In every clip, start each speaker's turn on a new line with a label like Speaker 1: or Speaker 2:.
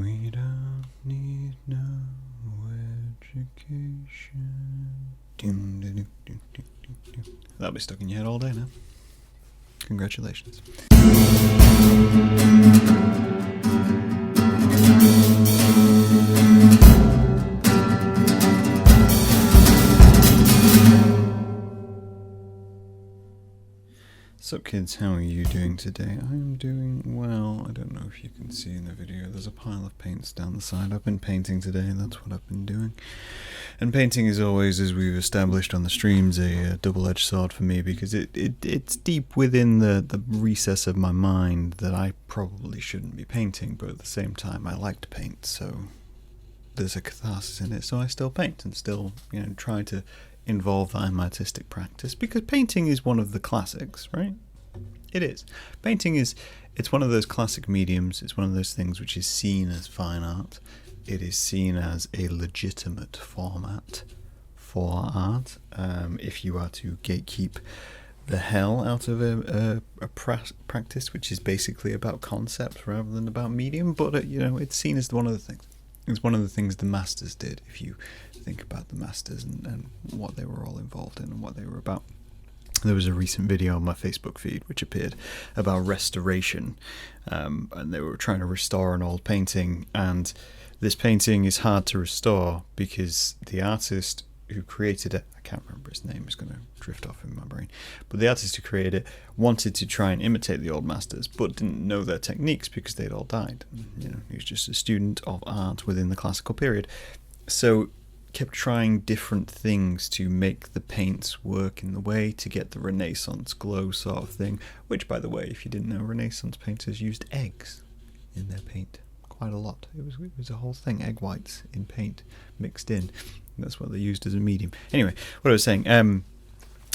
Speaker 1: We don't need no education. That'll be stuck in your head all day now. Congratulations. So kids, how are you doing today? I'm doing well. I don't know if you can see in the video, there's a pile of paints down the side. I've been painting today, that's what I've been doing. And painting is always, as we've established on the streams, a double-edged sword for me, because it's deep within the recess of my mind that I probably shouldn't be painting, but at the same time I like to paint, so there's a catharsis in it, so I still paint and still, try to involve that in my artistic practice, because painting is one of the classics, right? It is. Painting it's one of those classic mediums. It's one of those things which is seen as fine art. It is seen as a legitimate format for art. If you are to gatekeep the hell out of a practice which is basically about concepts rather than about medium, but it's seen as one of the things. It's one of the things the masters did, if you think about the masters and what they were all involved in and what they were about. There was a recent video on my Facebook feed which appeared about restoration, and they were trying to restore an old painting, and this painting is hard to restore because the artist who created it, I can't remember his name, it's going to drift off in my brain, but the artist who created it wanted to try and imitate the old masters but didn't know their techniques because they'd all died. He was just a student of art within the classical period, so kept trying different things to make the paints work in the way to get the Renaissance glow sort of thing, which, by the way, if you didn't know, Renaissance painters used eggs in their paint quite a lot. It was a whole thing, egg whites in paint mixed in. That's what they used as a medium. Anyway, what I was saying,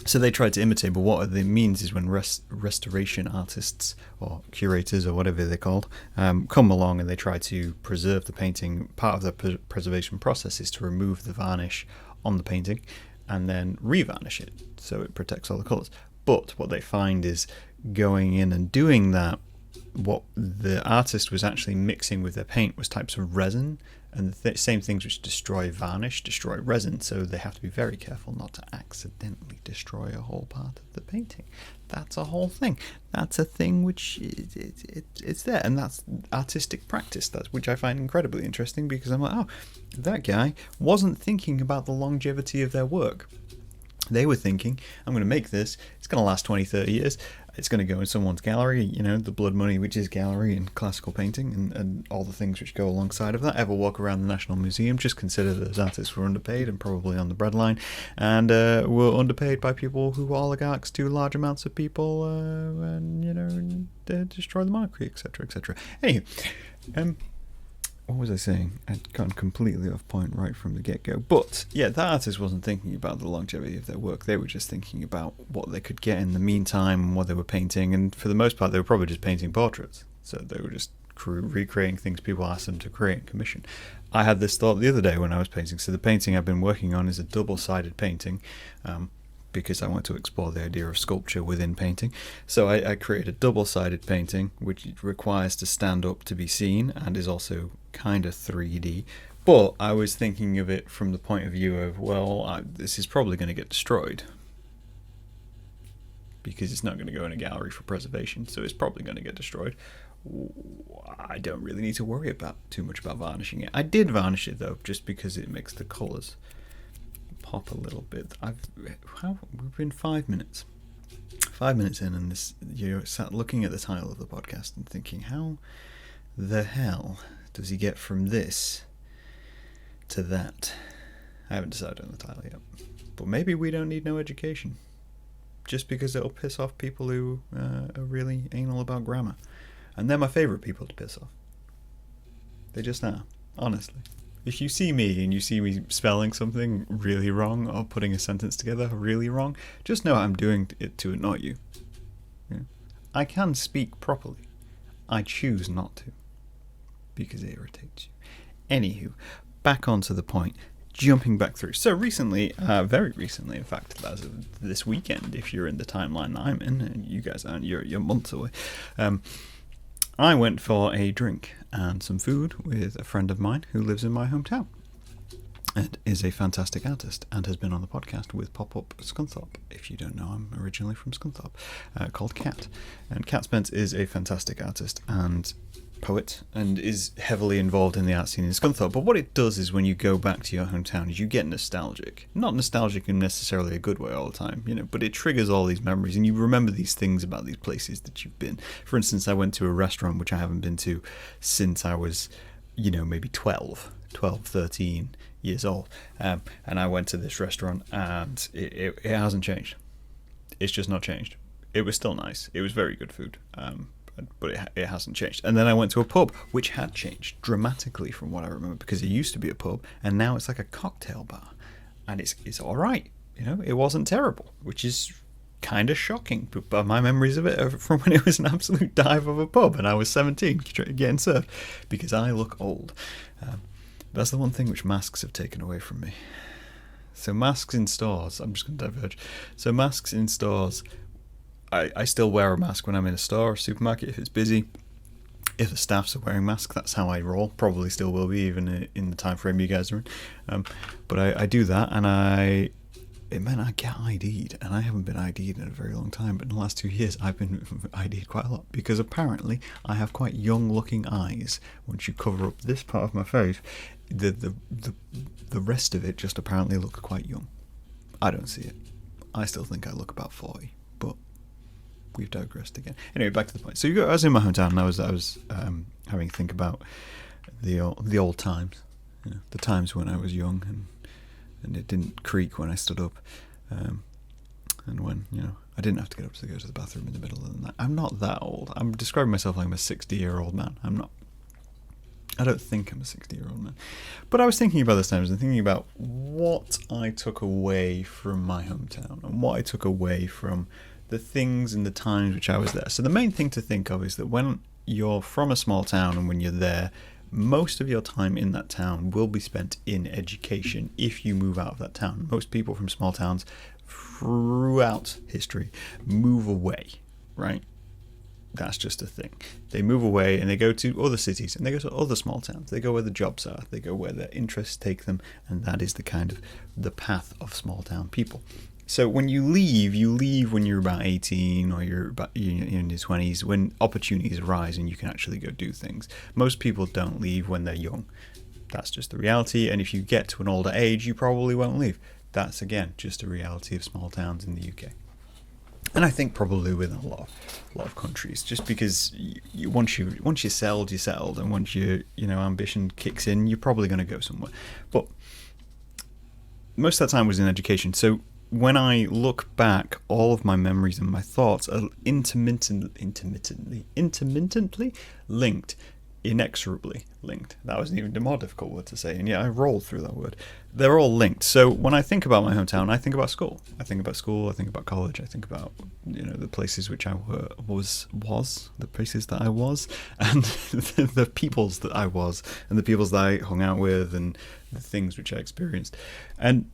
Speaker 1: so they tried to imitate, but what it means is when restoration artists or curators or whatever they're called come along and they try to preserve the painting, part of the preservation process is to remove the varnish on the painting and then revarnish it so it protects all the colours. But what they find is going in and doing that, what the artist was actually mixing with their paint was types of resin, and the same things which destroy varnish destroy resin, so they have to be very careful not to accidentally destroy a whole part of the painting. That's a whole thing. That's a thing which it's there, and that's artistic practice, which I find incredibly interesting, because I'm like, oh, that guy wasn't thinking about the longevity of their work. They were thinking, I'm going to make this, it's going to last 20, 30 years, it's going to go in someone's gallery, the blood money which is gallery and classical painting and all the things which go alongside of that. Ever walk around the National Museum, just consider that those artists were underpaid and probably on the breadline, and were underpaid by people who were oligarchs to large amounts of people, and destroy the monarchy, etc., etc. Anywho, what was I saying? I'd gone completely off point right from the get-go. But, yeah, the artist wasn't thinking about the longevity of their work. They were just thinking about what they could get in the meantime and what they were painting. And for the most part, they were probably just painting portraits. So they were just recreating things people asked them to create and commission. I had this thought the other day when I was painting. So the painting I've been working on is a double-sided painting, because I want to explore the idea of sculpture within painting. So I created a double-sided painting, which requires to stand up to be seen and is also kind of 3D. But I was thinking of it from the point of view of, this is probably going to get destroyed because it's not going to go in a gallery for preservation, so it's probably going to get destroyed. I don't really need to worry too much about varnishing it. I did varnish it, though, just because it makes the colours pop a little bit. We've been 5 minutes. 5 minutes in, and you're sat looking at the title of the podcast and thinking, how the hell does he get from this to that? I haven't decided on the title yet. But maybe we don't need no education, just because it'll piss off people who are really anal about grammar. And they're my favourite people to piss off. They just are, honestly. If you see me and you see me spelling something really wrong or putting a sentence together really wrong, just know I'm doing it to annoy you. I can speak properly. I choose not to, because it irritates you. Anywho, back onto the point. Jumping back through. So recently, very recently, in fact, as of this weekend, if you're in the timeline I'm in, and you guys aren't, you're months away, I went for a drink and some food with a friend of mine who lives in my hometown and is a fantastic artist and has been on the podcast with Pop-Up Scunthorpe. If you don't know, I'm originally from Scunthorpe, called Kat. And Kat Spence is a fantastic artist and poet and is heavily involved in the art scene in Scunthorpe. But what it does is when you go back to your hometown is you get nostalgic. Not nostalgic in necessarily a good way all the time, but it triggers all these memories and you remember these things about these places that you've been. For instance, I went to a restaurant which I haven't been to since I was, maybe 12, 13 years old. And I went to this restaurant and it hasn't changed. It's just not changed. It was still nice. It was very good food. But it hasn't changed. And then I went to a pub which had changed dramatically from what I remember, because it used to be a pub and now it's like a cocktail bar, and it's all right. It wasn't terrible, which is kind of shocking. But my memories of it are from when it was an absolute dive of a pub and I was 17 getting served, because I look old. That's the one thing which masks have taken away from me. So masks in stores, I'm just going to diverge. So masks in stores, I still wear a mask when I'm in a store or supermarket if it's busy. If the staffs are wearing masks, that's how I roll. Probably still will be, even in the time frame you guys are in. But I do that, and it meant I get ID'd, and I haven't been ID'd in a very long time, but in the last 2 years I've been ID'd quite a lot, because apparently I have quite young looking eyes. Once you cover up this part of my face, the rest of it just apparently looks quite young. I don't see it. I still think I look about 40, but we've digressed again. Anyway, back to the point. So I was in my hometown, and I was having to think about the old times, the times when I was young and it didn't creak when I stood up, and when I didn't have to get up to go to the bathroom in the middle of the night. I'm not that old. I'm describing myself like I'm a 60-year-old man. I'm not. I don't think I'm a 60-year-old man. But I was thinking about those times and thinking about what I took away from my hometown and what I took away from the things and the times which I was there. So the main thing to think of is that when you're from a small town and when you're there, most of your time in that town will be spent in education if you move out of that town. Most people from small towns throughout history move away, right? That's just a thing. They move away and they go to other cities and they go to other small towns. They go where the jobs are. They go where their interests take them, and that is the path of small town people. So when you leave when you're about 18 or you're about in your 20s, when opportunities arise and you can actually go do things. Most people don't leave when they're young. That's just the reality. And if you get to an older age, you probably won't leave. That's, again, just a reality of small towns in the UK. And I think probably within a lot of countries, just because once you're settled, you're settled, and once your ambition kicks in, you're probably going to go somewhere. But most of that time was in education. So when I look back, all of my memories and my thoughts are intermittently linked, inexorably linked. That wasn't even a more difficult word to say, and yet I rolled through that word. They're all linked. So when I think about my hometown, I think about school. I think about college. I think about the places which I was, the places that I was, and the peoples that I was, and the peoples that I hung out with, and the things which I experienced. And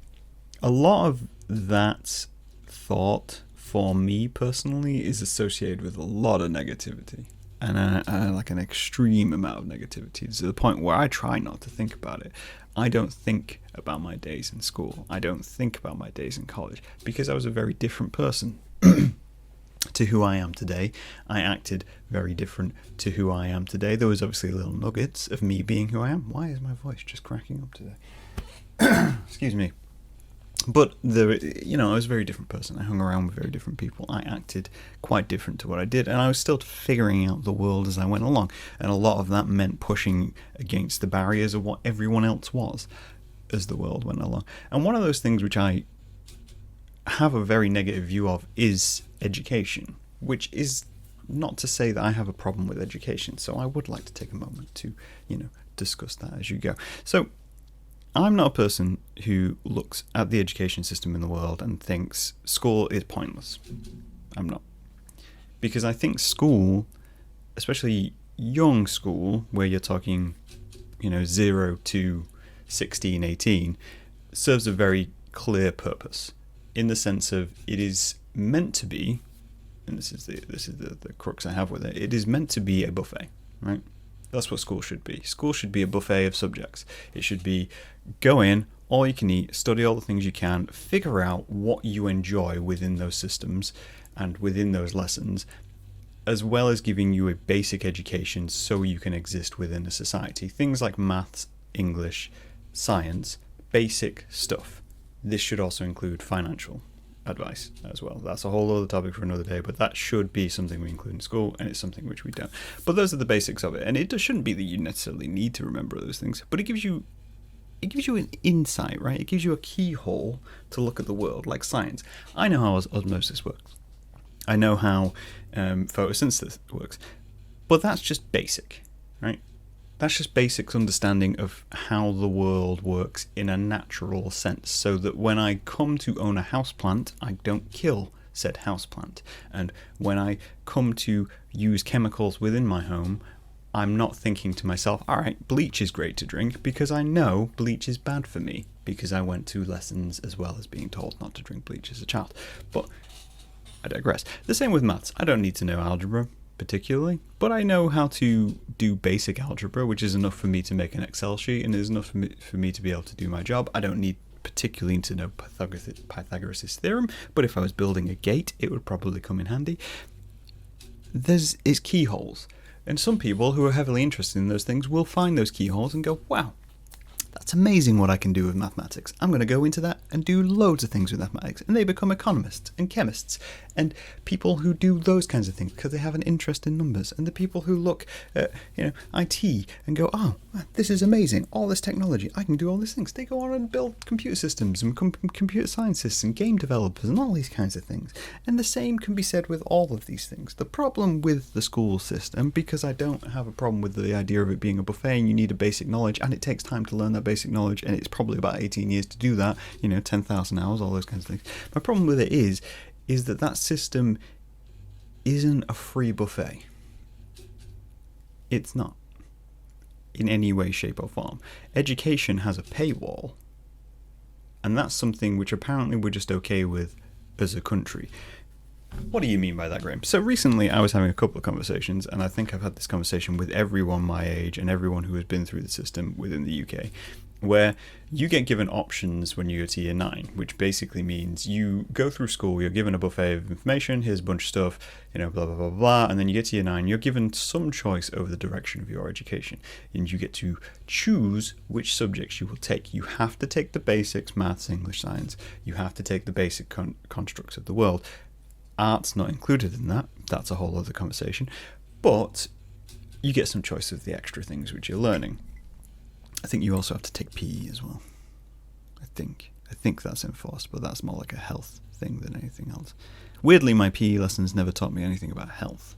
Speaker 1: a lot of that thought for me personally is associated with a lot of negativity, and like an extreme amount of negativity, to the point where I try not to think about it. I don't think about my days in school. I don't think about my days in college, because I was a very different person to who I am today. I acted very different to who I am today. There was obviously little nuggets of me being who I am. Why is my voice just cracking up today? Excuse me. But I was a very different person. I hung around with very different people. I acted quite different to what I did, and I was still figuring out the world as I went along. And a lot of that meant pushing against the barriers of what everyone else was as the world went along. And one of those things which I have a very negative view of is education, which is not to say that I have a problem with education. So I would like to take a moment to, discuss that as you go. So I'm not a person who looks at the education system in the world and thinks school is pointless. I'm not. Because I think school, especially young school, where you're talking, 0 to 16, 18, serves a very clear purpose, in the sense of it is meant to be, and this is the crux I have with it. It is meant to be a buffet, right? That's what school should be. School should be a buffet of subjects. It should be go in, all you can eat, study all the things you can, figure out what you enjoy within those systems and within those lessons, as well as giving you a basic education so you can exist within a society. Things like maths, English, science, basic stuff. This should also include financial advice as well. That's a whole other topic for another day, but that should be something we include in school, and it's something which we don't. But those are the basics of it, and it shouldn't be that you necessarily need to remember those things, but it gives you an insight, right? It gives you a keyhole to look at the world, like science. I know how osmosis works. I know how photosynthesis works, but that's just basic, right? That's just basic understanding of how the world works in a natural sense, so that when I come to own a houseplant, I don't kill said houseplant. And when I come to use chemicals within my home, I'm not thinking to myself, all right, bleach is great to drink, because I know bleach is bad for me, because I went to lessons as well as being told not to drink bleach as a child. But I digress. The same with maths. I don't need to know algebra particularly, but I know how to do basic algebra, which is enough for me to make an Excel sheet and is enough for me to be able to do my job. I don't need particularly to know Pythagoras' theorem, but if I was building a gate, it would probably come in handy. It's keyholes, and some people who are heavily interested in those things will find those keyholes and go, wow, that's amazing what I can do with mathematics. I'm going to go into that and do loads of things with mathematics. And they become economists and chemists and people who do those kinds of things because they have an interest in numbers. And the people who look at IT and go, oh, this is amazing. All this technology. I can do all these things. They go on and build computer systems and computer scientists and game developers and all these kinds of things. And the same can be said with all of these things. The problem with the school system, because I don't have a problem with the idea of it being a buffet and you need a basic knowledge and it takes time to learn that basic knowledge, and it's probably about 18 years to do that, 10,000 hours, all those kinds of things. My problem with it is that system isn't a free buffet. It's not, in any way, shape or form. Education has a paywall, and that's something which apparently we're just okay with as a country. What do you mean by that, Graham? So recently I was having a couple of conversations, and I think I've had this conversation with everyone my age and everyone who has been through the system within the UK, where you get given options when you go to year 9, which basically means you go through school, you're given a buffet of information, here's a bunch of stuff, blah, blah, blah, blah, and then you get to year 9, you're given some choice over the direction of your education, and you get to choose which subjects you will take. You have to take the basics, maths, English, science. You have to take the basic constructs of the world. Art's not included in that. That's a whole other conversation. But you get some choice of the extra things which you're learning. I think you also have to take PE as well. I think that's enforced, but that's more like a health thing than anything else. Weirdly, my PE lessons never taught me anything about health.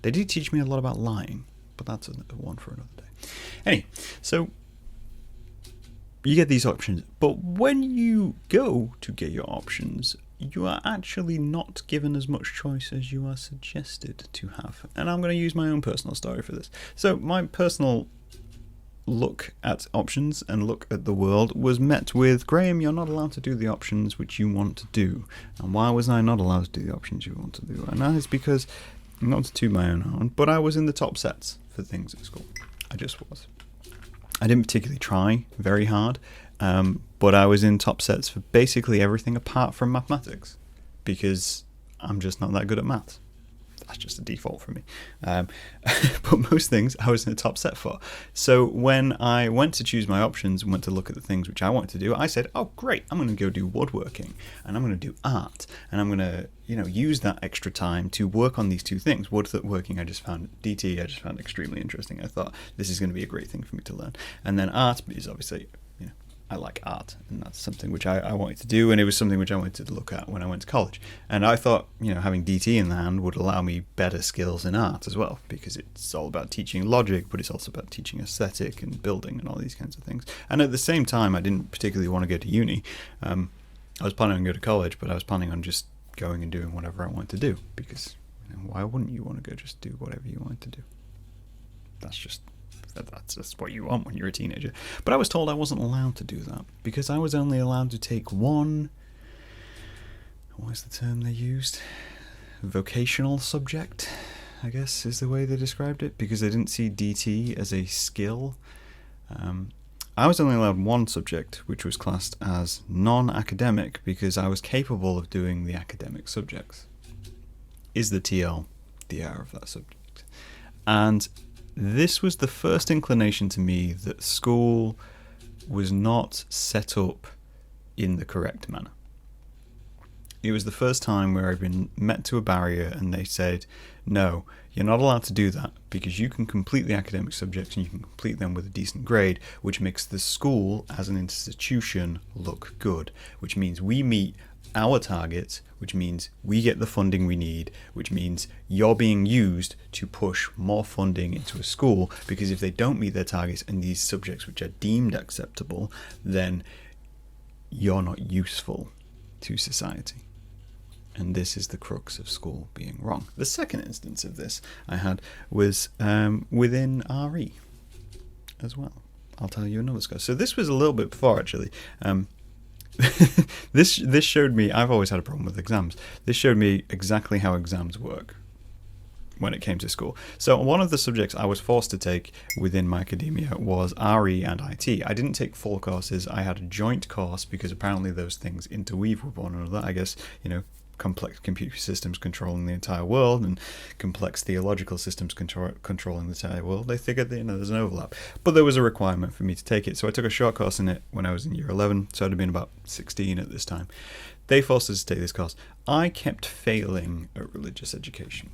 Speaker 1: They did teach me a lot about lying, but that's one for another day. Anyway, so you get these options, but when you go to get your options, you are actually not given as much choice as you are suggested to have. And I'm going to use my own personal story for this. So my personal look at options and look at the world was met with, Graham, you're not allowed to do the options which you want to do. And why was I not allowed to do the options you want to do? And that is because, not to toot my own horn, but I was in the top sets for things at school. I just was. I didn't particularly try very hard, but I was in top sets for basically everything apart from mathematics, because I'm just not that good at maths. That's just a default for me. But most things I was in the top set for. So when I went to choose my options and went to look at the things which I wanted to do, I said, oh great, I'm going to go do woodworking and I'm going to do art, and I'm going to use that extra time to work on these two things. Woodworking, I just found extremely interesting. I thought this is going to be a great thing for me to learn. And then art is obviously, I like art, and that's something which I wanted to do, and it was something which I wanted to look at when I went to college. And I thought, having DT in the hand would allow me better skills in art as well, because it's all about teaching logic, but it's also about teaching aesthetic and building and all these kinds of things. And at the same time, I didn't particularly want to go to uni. I was planning on going to college, but I was planning on just going and doing whatever I wanted to do, because why wouldn't you want to go just do whatever you wanted to do? That's just what you want when you're a teenager. But I was told I wasn't allowed to do that, because I was only allowed to take one, what was the term they used? vocational subject, I guess is the way they described it, because they didn't see DT as a skill. I was only allowed one subject, which was classed as non-academic, because I was capable of doing the academic subjects. Is the TL the hour of that subject? And this was the first inclination to me that school was not set up in the correct manner. It was the first time where I'd been met to a barrier and they said, no, you're not allowed to do that because you can complete the academic subjects and you can complete them with a decent grade, which makes the school as an institution look good, which means we meet our targets, which means we get the funding we need, which means you're being used to push more funding into a school, because if they don't meet their targets in these subjects which are deemed acceptable, then you're not useful to society. And this is the crux of school being wrong. The second instance of this I had was within RE as well. I'll tell you another story. So this was a little bit before, actually. This showed me, I've always had a problem with exams. This showed me exactly how exams work when it came to school. So one of the subjects I was forced to take within my academia was RE and IT. I didn't take full courses. I had a joint course because apparently those things interweave with one another. I guess, complex computer systems controlling the entire world and complex theological systems controlling the entire world. They figured that, there's an overlap. But there was a requirement for me to take it. So I took a short course in it when I was in year 11. So I'd have been about 16 at this time. They forced us to take this course. I kept failing at religious education.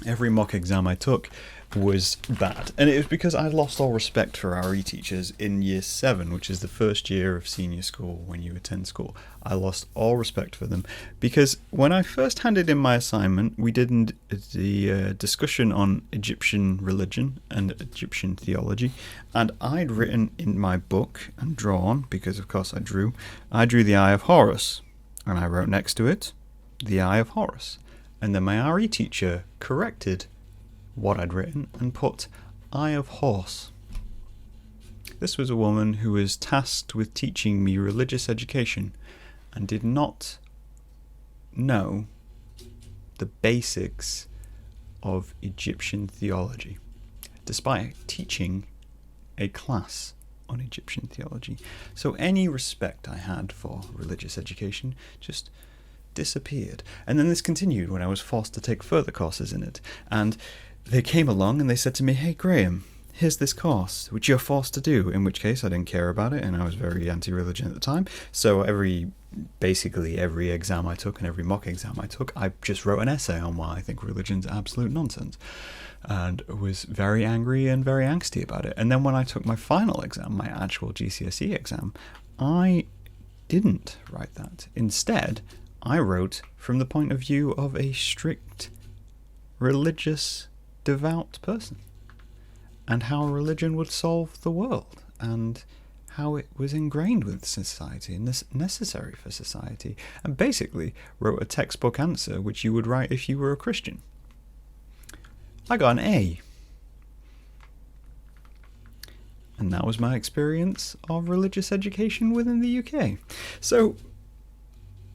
Speaker 1: Every mock exam I took was bad. And it was because I lost all respect for RE teachers in year 7, which is the first year of senior school when you attend school. I lost all respect for them because when I first handed in my assignment, we did the discussion on Egyptian religion and Egyptian theology. And I'd written in my book and drawn, because of course I drew the Eye of Horus. And I wrote next to it, the Eye of Horus. And then my RE teacher corrected what I'd written and put Eye of Horse. This was a woman who was tasked with teaching me religious education and did not know the basics of Egyptian theology, despite teaching a class on Egyptian theology. So any respect I had for religious education just disappeared. And then this continued when I was forced to take further courses in it. And they came along and they said to me, hey Graham, here's this course which you're forced to do, in which case I didn't care about it and I was very anti-religion at the time. So basically every exam I took and every mock exam I took, I just wrote an essay on why I think religion's absolute nonsense, and was very angry and very angsty about it. And then when I took my final exam, my actual GCSE exam, I didn't write that. Instead, I wrote from the point of view of a strict, religious, devout person, and how religion would solve the world, and how it was ingrained with society and necessary for society, and basically wrote a textbook answer which you would write if you were a Christian. I got an A. And that was my experience of religious education within the UK. So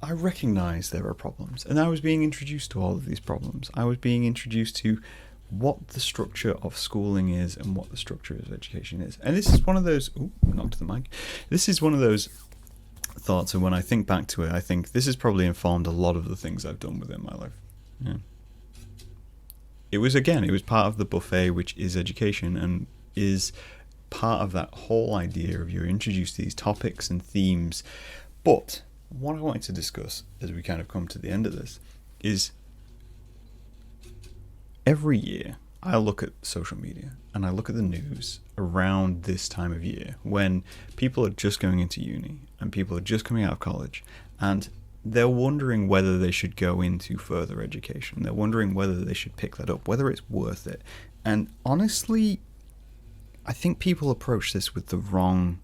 Speaker 1: I recognise there are problems, and I was being introduced to all of these problems. I was being introduced to what the structure of schooling is and what the structure of education is. And this is one of those... Ooh, knocked the mic. This is one of those thoughts, and when I think back to it, I think this has probably informed a lot of the things I've done within my life. Yeah. It was part of the buffet, which is education, and is part of that whole idea of you're introduced to these topics and themes. But what I wanted to discuss as we kind of come to the end of this is every year I look at social media and I look at the news around this time of year when people are just going into uni and people are just coming out of college and they're wondering whether they should go into further education. They're wondering whether they should pick that up, whether it's worth it. And honestly, I think people approach this with the wrong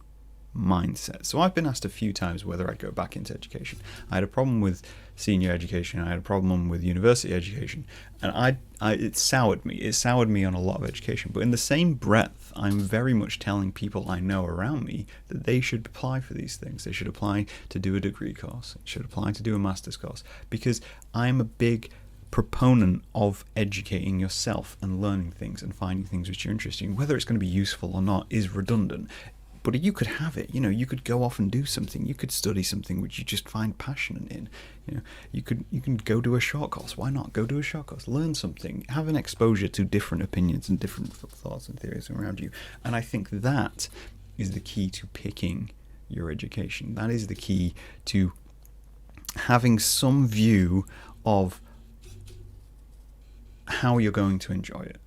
Speaker 1: mindset. So I've been asked a few times whether I'd go back into education. I had a problem with senior education. I had a problem with university education, and it soured me. It soured me on a lot of education. But in the same breath, I'm very much telling people I know around me that they should apply for these things. They should apply to do a degree course. They should apply to do a master's course, because I'm a big proponent of educating yourself and learning things and finding things which are interesting. Whether it's going to be useful or not is redundant. But you could have it, you could go off and do something. You could study something which you just find passionate in. You can go do a short course. Why not go do a short course? Learn something. Have an exposure to different opinions and different thoughts and theories around you. And I think that is the key to picking your education. That is the key to having some view of how you're going to enjoy it,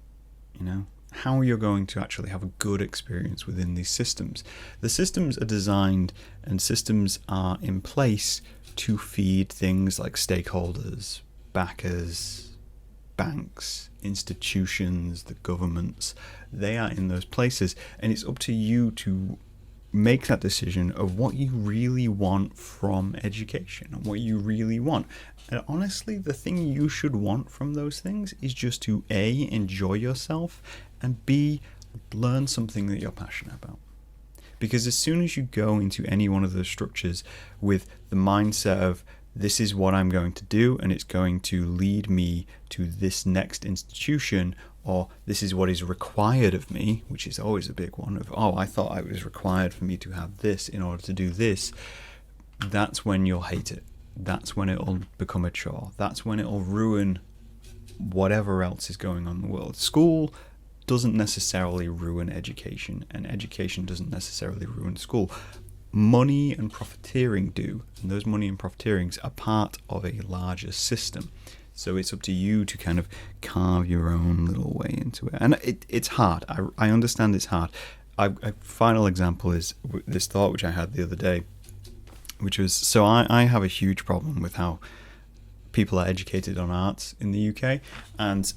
Speaker 1: how you're going to actually have a good experience within these systems. The systems are designed and systems are in place to feed things like stakeholders, backers, banks, institutions, the governments. They are in those places, and it's up to you to make that decision of what you really want from education and what you really want. And honestly, the thing you should want from those things is just to A, enjoy yourself, and B, learn something that you're passionate about. Because as soon as you go into any one of those structures with the mindset of this is what I'm going to do and it's going to lead me to this next institution, or this is what is required of me, which is always a big one of, I thought it was required for me to have this in order to do this, that's when you'll hate it. That's when it'll become a chore. That's when it'll ruin whatever else is going on in the world. School doesn't necessarily ruin education, and education doesn't necessarily ruin school. Money and profiteering do, and those money and profiteerings are part of a larger system. So it's up to you to kind of carve your own little way into it. And it's hard. I understand it's hard. A final example is this thought which I had the other day, which was, so I have a huge problem with how people are educated on arts in the UK. And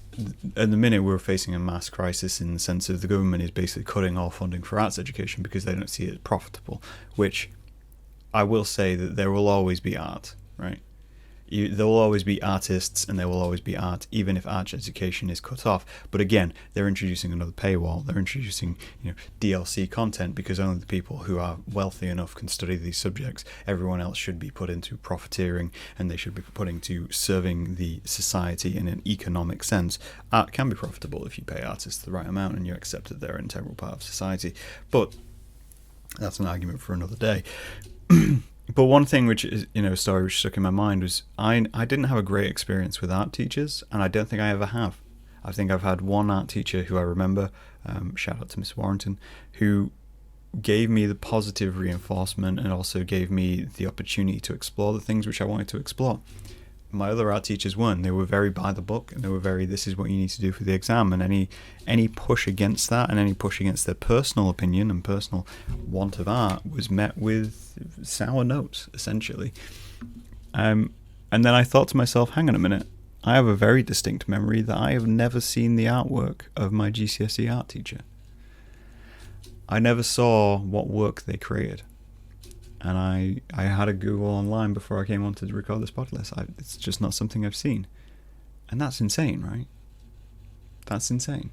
Speaker 1: at the minute we're facing a mass crisis in the sense of the government is basically cutting all funding for arts education because they don't see it as profitable, which I will say that there will always be art, right? There will always be artists and there will always be art, even if arts education is cut off. But again, they're introducing another paywall. They're introducing DLC content because only the people who are wealthy enough can study these subjects. Everyone else should be put into profiteering, and they should be put into serving the society in an economic sense. Art can be profitable if you pay artists the right amount and you accept that they're an integral part of society. But that's an argument for another day. But one thing which is, a story which stuck in my mind was I didn't have a great experience with art teachers, and I don't think I ever have. I think I've had one art teacher who I remember, shout out to Miss Warrington, who gave me the positive reinforcement and also gave me the opportunity to explore the things which I wanted to explore. My other art teachers weren't. They were very by the book, and they were very, this is what you need to do for the exam, and any push against that and any push against their personal opinion and personal want of art was met with sour notes, essentially. And then I thought to myself, hang on a minute, I have a very distinct memory that I have never seen the artwork of my GCSE art teacher. I never saw what work they created. And I had a Google online before I came on to record this podcast. It's just not something I've seen. And that's insane, right? That's insane.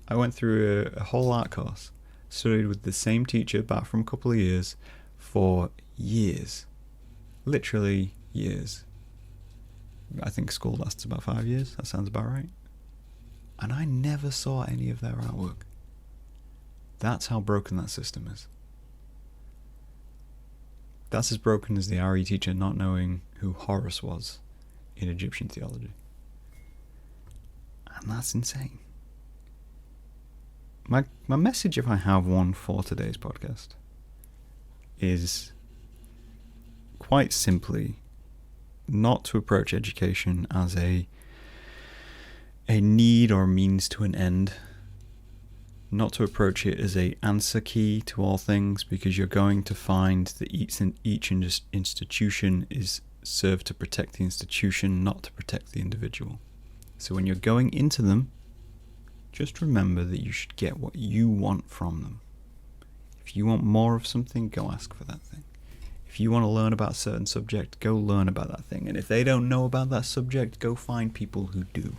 Speaker 1: I went through a whole art course, studied with the same teacher back from a couple of years for years. Literally years. I think school lasts about 5 years. That sounds about right. And I never saw any of their artwork. That's how broken that system is. That's as broken as the RE teacher not knowing who Horus was in Egyptian theology. And that's insane. My message, if I have one for today's podcast, is quite simply not to approach education as a need or means to an end. Not to approach it as a answer key to all things, because you're going to find that each institution is served to protect the institution, not to protect the individual. So when you're going into them, just remember that you should get what you want from them. If you want more of something, go ask for that thing. If you want to learn about a certain subject, go learn about that thing. And if they don't know about that subject, go find people who do.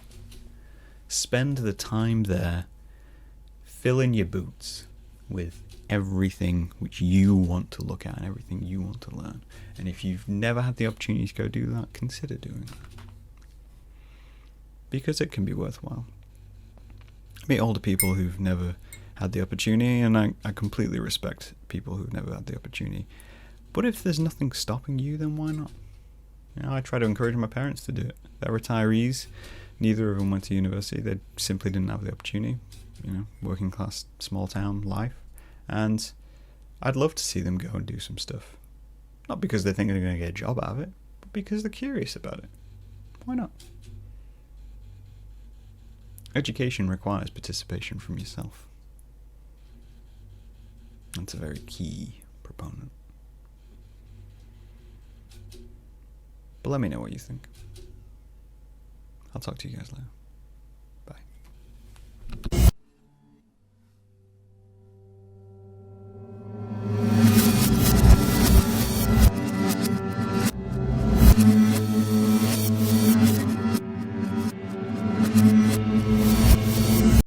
Speaker 1: Spend the time there. Fill in your boots with everything which you want to look at and everything you want to learn. And if you've never had the opportunity to go do that, consider doing that. because it can be worthwhile. I meet older people who've never had the opportunity, and I completely respect people who've never had the opportunity. But if there's nothing stopping you, then why not? I try to encourage my parents to do it. They're retirees. Neither of them went to university. They simply didn't have the opportunity. Working class, small town life. And I'd love to see them go and do some stuff. Not because they think they're going to get a job out of it, but because they're curious about it. Why not? Education requires participation from yourself. That's a very key proponent. But let me know what you think. I'll talk to you guys later.